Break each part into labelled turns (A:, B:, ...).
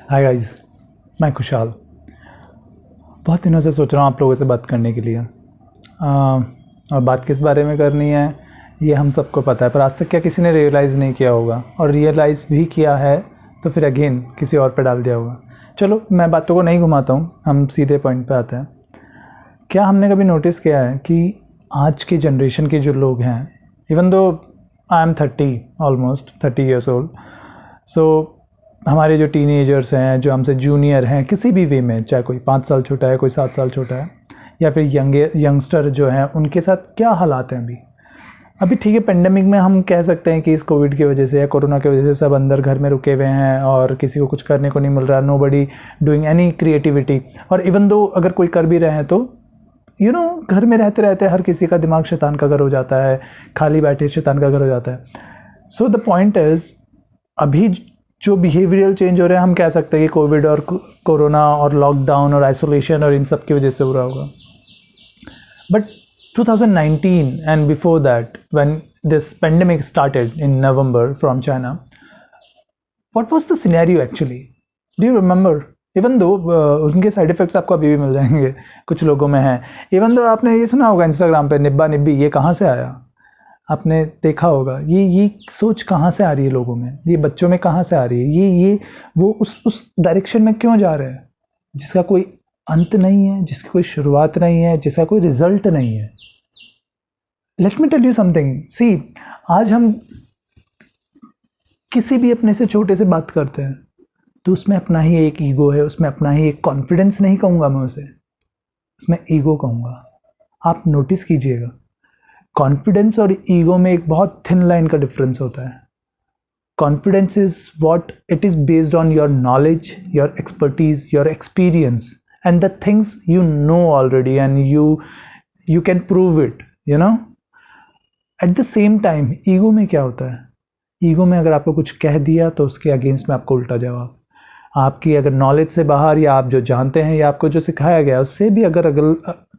A: Hi guys, मैं खुशहाल। बहुत दिनों से सोच रहा हूँ आप लोगों से बात करने के लिए। और बात किस बारे में करनी है ये हम सबको पता है, पर आज तक क्या किसी ने रियलाइज़ नहीं किया होगा, और रियलाइज़ भी किया है तो फिर अगेन किसी और पे डाल दिया होगा। चलो मैं बातों को नहीं घुमाता हूँ, हम सीधे पॉइंट पे आते हैं। क्या हमने कभी नोटिस किया है कि आज की जनरेशन के जो लोग हैं, even though I am 30 almost 30 years old, so हमारे जो टीनेजर्स हैं, जो हमसे जूनियर हैं किसी भी वे में, चाहे कोई 5 साल छोटा है, कोई 7 साल छोटा है, या फिर यंगस्टर जो हैं, उनके साथ क्या हालात हैं अभी ठीक है। पेंडेमिक में हम कह सकते हैं कि इस कोविड की वजह से या कोरोना की वजह से सब अंदर घर में रुके हुए हैं और किसी को कुछ करने को नहीं मिल रहा, नो बडी डूइंग एनी क्रिएटिविटी। और इवन दो अगर कोई कर भी रहे हैं तो घर में रहते रहते हर किसी का दिमाग शैतान का घर हो जाता है, खाली बैठे शैतान का घर हो जाता है। सो द पॉइंट इज, अभी जो बिहेवियरल चेंज हो रहे हैं, हम कह सकते हैं कि कोविड और कोरोना और लॉकडाउन और आइसोलेशन और इन सब की वजह से हो रहा होगा। But 2019 and before that, when this pandemic started in November from China, what was the scenario actually? Do you remember? Even though उनके साइड इफेक्ट्स आपको अभी भी मिल जाएंगे, कुछ लोगों में है। इवन दो आपने ये सुना होगा इंस्टाग्राम पे, निब्बा निब्बी, ये कहाँ से आया? आपने देखा होगा ये सोच कहाँ से आ रही है लोगों में, ये बच्चों में कहाँ से आ रही है, ये वो उस डायरेक्शन में क्यों जा रहे हैं जिसका कोई अंत नहीं है, जिसकी कोई शुरुआत नहीं है, जिसका कोई रिजल्ट नहीं है। Let me tell you something. See, आज हम किसी भी अपने से छोटे से बात करते हैं तो उसमें अपना ही एक ईगो है, उसमें अपना ही एक कॉन्फिडेंस नहीं कहूँगा मैं उसे, उसमें ईगो कहूँगा। आप नोटिस कीजिएगा, कॉन्फिडेंस और ईगो में एक बहुत थिन लाइन का डिफरेंस होता है। Confidence is what it is based on your knowledge, your expertise, your experience and the things you know already and you can prove it, you know. At the same time ego में क्या होता है? Ego में अगर आपको कुछ कह दिया तो उसके अगेंस्ट में आपको उल्टा जवाब। आपकी अगर नॉलेज से बाहर, या आप जो जानते हैं या आपको जो सिखाया गया उससे भी अगर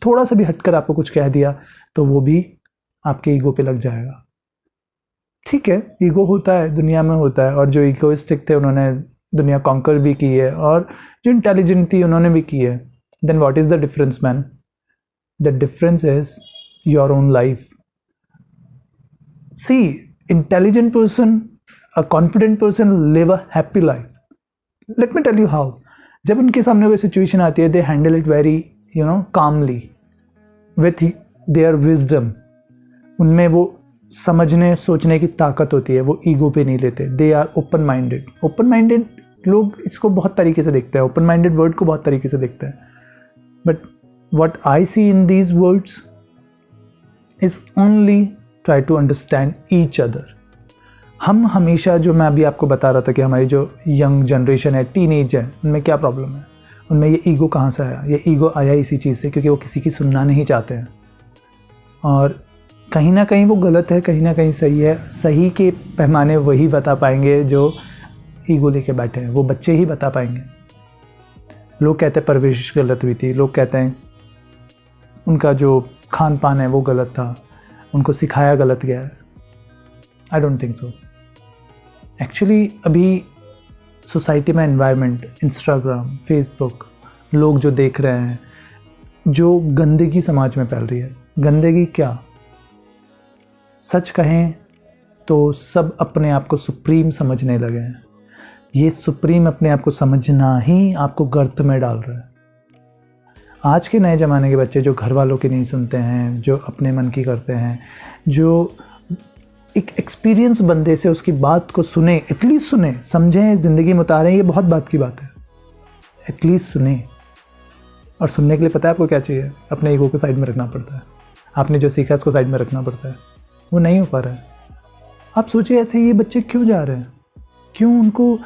A: थोड़ा सा भी हटकर आपको कुछ कह दिया तो वो भी आपके ईगो पे लग जाएगा। ठीक है, ईगो होता है, दुनिया में होता है, और जो ईगोइस्टिक थे उन्होंने दुनिया कॉन्कर भी की है, और जो इंटेलिजेंट थी उन्होंने भी की है। Then what is the difference man? The difference is your own life. See, intelligent person, a confident person live a happy life. Let me tell you how. जब उनके सामने कोई सिचुएशन आती है, they handle it very, calmly, with their wisdom. उनमें वो समझने सोचने की ताकत होती है, वो ईगो पे नहीं लेते। They are open minded. Open minded लोग इसको बहुत तरीके से देखते हैं, open minded वर्ड को बहुत तरीके से देखते हैं। But what I see in these words is only try to understand each other. हम हमेशा, जो मैं अभी आपको बता रहा था कि हमारी जो यंग जनरेशन है, टीनेज है, उनमें क्या प्रॉब्लम है, उनमें ये ईगो कहाँ से आया? ये ईगो आया इसी चीज़ से क्योंकि वो किसी की सुनना नहीं चाहते हैं, और कहीं ना कहीं वो गलत है, कहीं ना कहीं सही है। सही के पैमाने वही बता पाएंगे जो ईगो लेके बैठे हैं, वो बच्चे ही बता पाएंगे। लोग कहते हैं परवरिश गलत हुई थी, लोग कहते हैं उनका जो खान पान है वो गलत था, उनको सिखाया गलत गया है। I don't think so. Actually अभी सोसाइटी में एनवायरनमेंट, इंस्टाग्राम, फेसबुक, लोग जो देख रहे हैं, जो गंदगी समाज में फैल रही है। गंदगी क्या? सच कहें तो सब अपने आप को सुप्रीम समझने लगे हैं। ये सुप्रीम अपने आप को समझना ही आपको गर्त में डाल रहा है। आज के नए ज़माने के बच्चे जो घर वालों की नहीं सुनते हैं, जो अपने मन की करते हैं, जो एक एक्सपीरियंस बंदे से उसकी बात को सुने, एटलीस्ट सुने, समझें, ज़िंदगी में उतारें, ये बहुत बात की बात है। एटलीस्ट सुने, और सुनने के लिए पता है आपको क्या चाहिए? अपने ईगो को साइड में रखना पड़ता है। आपने जो सीखा है उसको साइड में रखना पड़ता है। वो नहीं हो पा रहा है। आप सोचिए ऐसे ये बच्चे क्यों जा रहे हैं? क्यों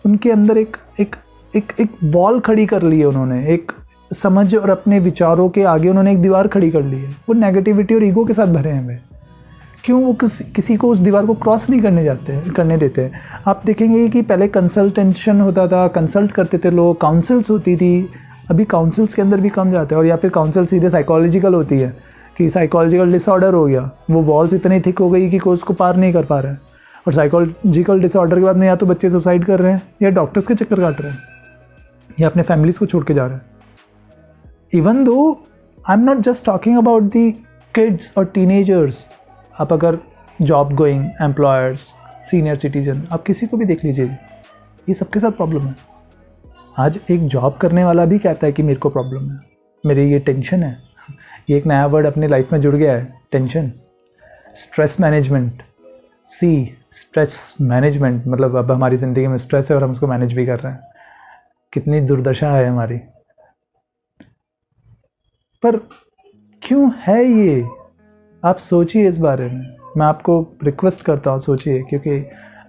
A: उनके अंदर एक वॉल खड़ी कर ली है उन्होंने, एक समझ और अपने विचारों के आगे उन्होंने एक दीवार खड़ी कर ली है। वो नेगेटिविटी और ईगो के साथ भरे हैं वे। क्यों वो किसी को उस दीवार को क्रॉस नहीं करने देते? आप देखेंगे कि पहले कंसल्टेशन होता था, कंसल्ट करते थे लोग, काउंसल्स होती थी। अभी काउंसल्स के अंदर भी कम जाते हैं, और या फिर काउंसल सीधे साइकोलॉजिकल होती है कि साइकोलॉजिकल डिसऑर्डर हो गया, वो वॉल्स इतनी थिक हो गई कि कोई उसको पार नहीं कर पा रहा है। और साइकोलॉजिकल डिसऑर्डर के बाद में या तो बच्चे सुसाइड कर रहे हैं या डॉक्टर्स के चक्कर काट रहे हैं। या अपने फैमिलीज को छोड़ के जा रहे हैं. Even though I am not just talking about the kids और टीनेजर्स. आप अगर job going employers, senior citizen, आप किसी को भी देख लीजिए, ये सबके साथ प्रॉब्लम है. आज एक जॉब करने वाला भी कहता है कि मेरे को प्रॉब्लम है, मेरी ये टेंशन है. ये एक नया वर्ड अपनी लाइफ में जुड़ गया है, tension. Stress management. Stress management मतलब अब हमारी ज़िंदगी में स्ट्रेस है और हम उसको मैनेज भी कर रहे हैं. कितनी दुर्दशा है हमारी. पर क्यों है ये, आप सोचिए इस बारे में. मैं आपको रिक्वेस्ट करता हूँ, सोचिए, क्योंकि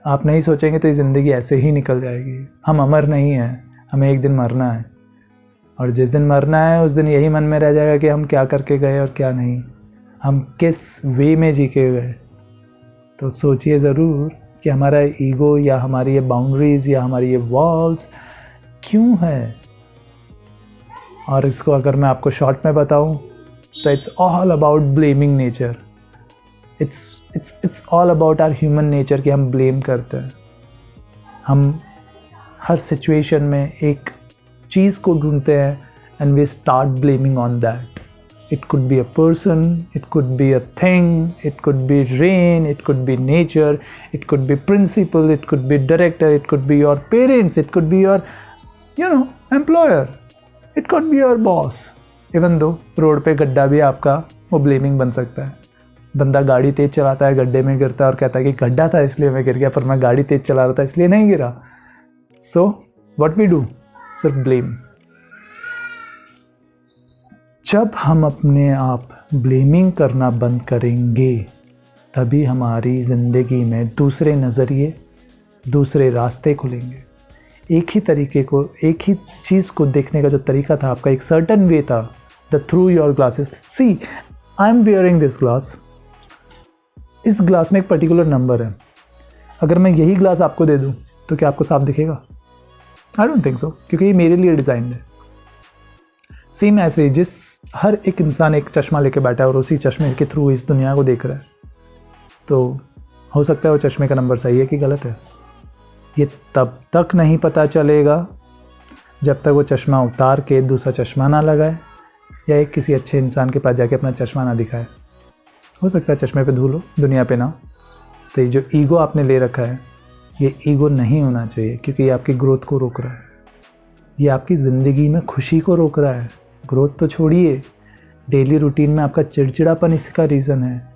A: आप नहीं सोचेंगे तो ये ज़िंदगी ऐसे ही निकल जाएगी. हम अमर नहीं हैं, हमें एक दिन मरना है. और जिस दिन मरना है उस दिन यही मन में रह जाएगा कि हम क्या करके गए और क्या नहीं, हम किस वे में जी के गए. तो सोचिए ज़रूर कि हमारा ईगो या हमारी ये बाउंड्रीज़ या हमारी ये वॉल्स क्यों है. और इसको अगर मैं आपको शॉर्ट में बताऊं तो it's all about blaming nature. It's all about our human nature कि हम ब्लेम करते हैं. हम हर सिचुएशन में एक चीज़ को ढूंढते हैं and we start blaming on that. It could be a person, it could be a thing, it could be rain, it could be nature, it could be principal, it could be director, it could be your parents, it could be your, employer, it could be your boss. Even though road पे गड्ढा भी आपका वो blaming बन सकता है. बंदा गाड़ी तेज़ चलाता है, गड्ढे में गिरता है और कहता है कि गड्ढा था इसलिए मैं गिर गया, पर मैं गाड़ी तेज़ चला रहा था इसलिए नहीं गिरा. So what we do? सिर्फ ब्लेम. जब हम अपने आप ब्लेमिंग करना बंद करेंगे तभी हमारी ज़िंदगी में दूसरे नज़रिए, दूसरे रास्ते खुलेंगे. एक ही तरीके को, एक ही चीज़ को देखने का जो तरीका था आपका, एक सर्टन वे था, the through your glasses. See, I am wearing this glass. इस ग्लास में एक पर्टिकुलर नंबर है. अगर मैं यही ग्लास आपको दे दूँ तो क्या आपको साफ दिखेगा? आई डोंट थिंक सो, क्योंकि ये मेरे लिए डिज़ाइन है. सेम ऐसे जिस हर एक इंसान एक चश्मा लेके बैठा है और उसी चश्मे के थ्रू इस दुनिया को देख रहा है, तो हो सकता है वो चश्मे का नंबर सही है कि गलत है. ये तब तक नहीं पता चलेगा जब तक वो चश्मा उतार के दूसरा चश्मा ना लगाए या एक किसी अच्छे इंसान के पास जाके अपना चश्मा ना दिखाए. हो सकता है चश्मे पे धूल हो, दुनिया पे ना. तो ये जो ईगो आपने ले रखा है, ये ईगो नहीं होना चाहिए, क्योंकि ये आपकी ग्रोथ को रोक रहा है. ये आपकी ज़िंदगी में खुशी को रोक रहा है. ग्रोथ तो छोड़िए, डेली रूटीन में आपका चिड़चिड़ापन इसका रीज़न है.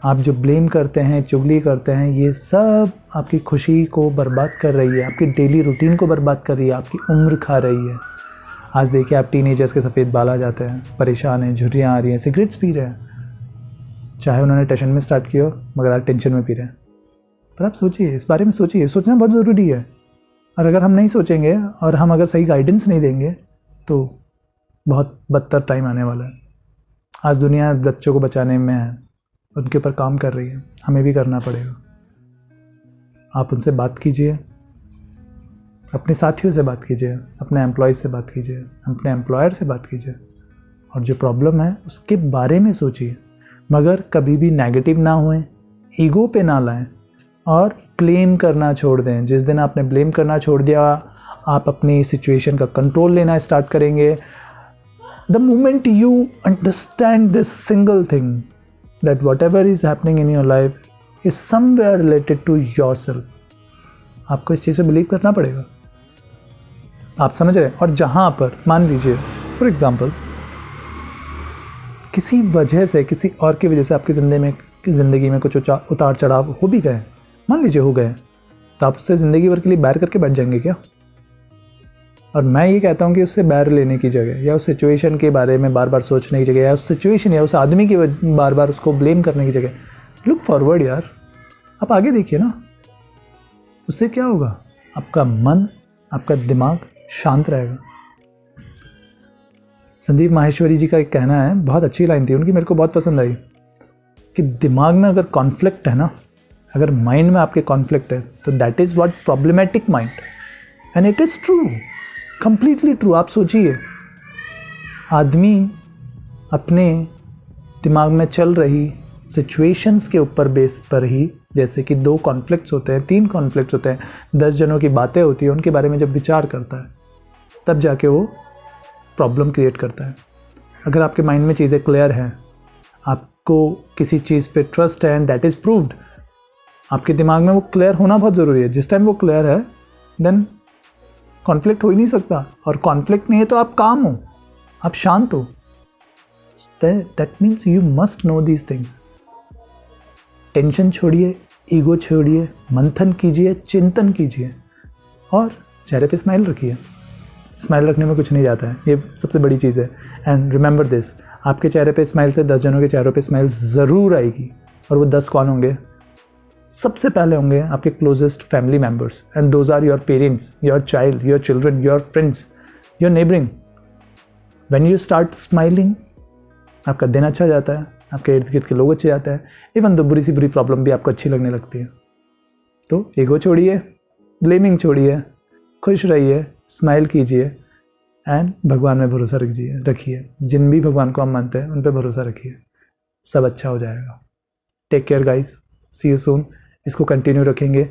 A: आप जो ब्लेम करते हैं, चुगली करते हैं, ये सब आपकी खुशी को बर्बाद कर रही है, आपकी डेली रूटीन को बर्बाद कर रही है, आपकी उम्र खा रही है. आज देखिए आप टीनेजर्स के सफ़ेद बाल आ जाते हैं, परेशान हैं, झुर्रियाँ आ रही हैं, सिगरेट्स पी रहे हैं, चाहे उन्होंने टेंशन में स्टार्ट किया मगर आज टेंशन में पी रहे हैं. पर आप सोचिए, इस बारे में सोचिए. सोचना बहुत ज़रूरी है. और अगर हम नहीं सोचेंगे और हम अगर सही गाइडेंस नहीं देंगे तो बहुत बदतर टाइम आने वाला है. आज दुनिया बच्चों को बचाने में है, उनके ऊपर काम कर रही है, हमें भी करना पड़ेगा. आप उनसे बात कीजिए, अपने साथियों से बात कीजिए, अपने एम्प्लॉयज़ से बात कीजिए, अपने एम्प्लॉयर से बात कीजिए, और जो प्रॉब्लम है उसके बारे में सोचिए. मगर कभी भी नेगेटिव ना हुए, ईगो पे ना लाएं और ब्लेम करना छोड़ दें. जिस दिन आपने ब्लेम करना छोड़ दिया, आप अपनी सिचुएशन का कंट्रोल लेना स्टार्ट करेंगे. The moment you understand this single thing, that whatever is happening in your life is somewhere related to yourself, आपको इस चीज़ पे बिलीव करना पड़ेगा. आप समझ रहे हैं? और जहाँ पर मान लीजिए फॉर एग्जांपल किसी वजह से, किसी और की वजह से आपकी ज़िंदगी में कुछ उतार चढ़ाव हो भी गए, मान लीजिए हो गए, तो आप उससे ज़िंदगी भर के लिए बैर करके बैठ जाएंगे क्या? और मैं ये कहता हूँ कि उससे बैर लेने की जगह या उस सिचुएशन के बारे में बार बार सोचने की जगह या उस सिचुएशन या उस आदमी की बार बार उसको ब्लेम करने की जगह लुक फॉरवर्ड यार. आप आगे देखिए ना. उससे क्या होगा? आपका मन, आपका दिमाग शांत रहेगा. संदीप माहेश्वरी जी का एक कहना है, बहुत अच्छी लाइन थी उनकी, मेरे को बहुत पसंद आई, कि दिमाग में अगर कॉन्फ्लिक्ट है ना, अगर माइंड में आपके कॉन्फ्लिक्ट है, तो that is what problematic mind. And it is true, completely true. आप सोचिए, आदमी अपने दिमाग में चल रही सिचुएशंस के ऊपर बेस पर ही, जैसे कि 2 कॉन्फ्लिक्ट्स होते हैं, 3 कॉन्फ्लिक्ट्स होते हैं, 10 जनों की बातें होती हैं, उनके बारे में जब विचार करता है तब जाके वो प्रॉब्लम क्रिएट करता है। अगर आपके माइंड में चीज़ें क्लियर हैं, आपको किसी चीज़ पे ट्रस्ट है एंड दैट इज़ प्रूव्ड, आपके दिमाग में वो क्लियर होना बहुत ज़रूरी है। जिस टाइम वो क्लियर है देन कॉन्फ्लिक्ट हो ही नहीं सकता, और कॉन्फ्लिक्ट नहीं है तो आप काम हो, आप शांत हो। That means you must know these things. Tension छोड़िए, ईगो छोड़िए, मंथन कीजिए, चिंतन कीजिए और चेहरे पे स्माइल रखिए। स्माइल रखने में कुछ नहीं जाता है, ये सबसे बड़ी चीज़ है। एंड रिमेंबर दिस, आपके चेहरे पे स्माइल से 10 जनों के चेहरों पे स्माइल ज़रूर आएगी। और वो 10 कौन होंगे? सबसे पहले होंगे आपके closest family members, and those are your parents, your child, your children, your friends, your neighbouring. When you start smiling, आपका दिन अच्छा जाता है, आपके इर्द गिर्द के लोग अच्छे जाते हैं, इवन तो बुरी सी बुरी प्रॉब्लम भी आपको अच्छी लगने लगती है। तो ईगो छोड़िए, ब्लेमिंग छोड़िए, खुश रहिए, स्माइल कीजिए एंड भगवान में भरोसा रखिए। जिन भी भगवान को हम मानते हैं उन पर भरोसा रखिए, सब अच्छा हो जाएगा। Take care guys, see you soon. इसको कंटिन्यू रखेंगे।